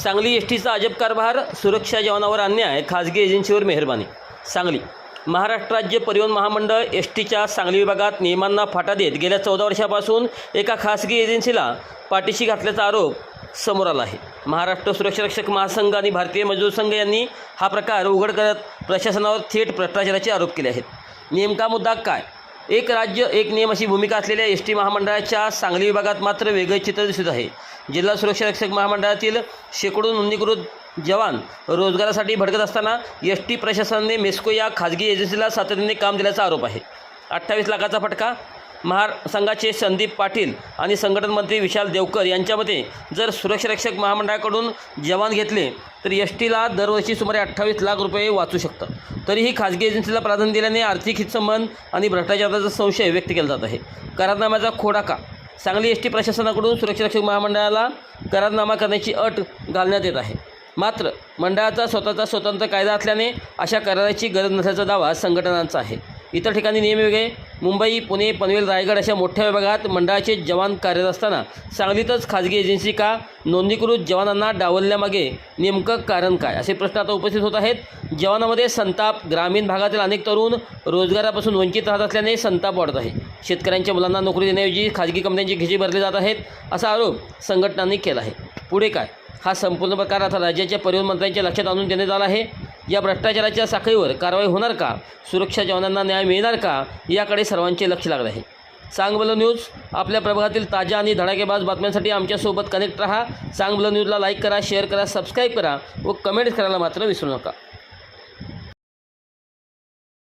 सांगली एसटीचा अजब कारभार, सुरक्षा जवानावर अन्याय, खाजगी एजन्सीवर मेहरबानी। सांगली महाराष्ट्र राज्य परिवहन महामंडळ एसटीच्या सांगली विभागात नियमांना फाटा देत गेल्या 14 वर्षापासून एका खासगी एजन्सीला पाठीशी घातल्याचा आरोप समोर आला आहे। महाराष्ट्र सुरक्षा रक्षक महासंघ आणि भारतीय मजदूर संघ यांनी हा प्रकार उघड करत प्रशासनावर थेट भ्रष्टाचाराचे आरोप केले आहेत। नेमका मुद्दा काय? एक राज्य एक नियम अशी भूमिका असलेल्या एस टी महामंडळाच्या सांगली विभागात मात्र वेगळे चित्र दिसत आहे। जिल्हा सुरक्षा रक्षक महामंडळातील शेकडो नोंदणीकृत जवान रोजगारासाठी भटकत असताना एस टी प्रशासनाने मेस्को या खाजगी एजन्सीला सातत्याने काम दिल्याचा आरोप आहे। 28 लाखाचा फटका। महासंघाचे संदीप पाटील आणि संघटन मंत्री विशाल देवकर यांच्या मते जर सुरक्षा रक्षक महामंडळाकडून जवान घेतले तर एस टीला दरवर्षी सुमारे 28 लाख रुपये वाचू शकतात। तरीही खाजगी एजन्सीला प्राधान्य दिल्याने आर्थिक हितसंबंध आणि भ्रष्टाचाराचा संशय व्यक्त केला जात आहे। करारनाम्याचा खोडा का? सांगली एस टी प्रशासनाकडून सुरक्षा रक्षक महामंडळाला करारनामा करण्याची अट घालण्यात येत आहे। मात्र मंडळाचा स्वतःचा स्वतंत्र कायदा असल्याने अशा कराराची गरज नसल्याचा दावा संघटनांचा आहे। इतर ठिकाणी नियम वेगळे। मुंबई, पुणे, पनवेल, रायगड अशा मोठ्या विभागात मंडळाचे जवान कार्यरत असताना सांगलीतच खाजगी एजन्सी का नोंदणीकृत जवानांना डावलण्यामागे नेमकं कारण काय, असे प्रश्न आता उपस्थित होत आहेत। जवानामध्ये संताप। ग्रामीण भागातील अनेक तरुण रोजगारापासून वंचित राहत असल्याने संताप वाढत आहे। शेतकऱ्यांच्या मुलांना नोकरी देण्याऐवजी खाजगी कंपन्यांची खिची भरले जात आहेत, असा आरोप संघटनांनी केला आहे। पुढे काय? हा संपूर्ण प्रकार आता राज्याच्या परिवहन मंत्र्यांच्या लक्षात आणून देण्यात आला आहे। या भ्रष्टाचाराच्या साखळीवर कारवाई होणार का? सुरक्षा जवानांना न्याय मिळणार का? याकडे सर्वांचे लक्ष लागले आहे। सांग भलं न्यूज आपल्या प्रभागातील ताज्या आणि धडाकेबाज बातम्यांसाठी आमच्यासोबत कनेक्ट रहा। सांग भलं न्यूजला लाईक करा, शेअर करा, सबस्क्राईब करा व कमेंट करायला मात्र विसरू नका।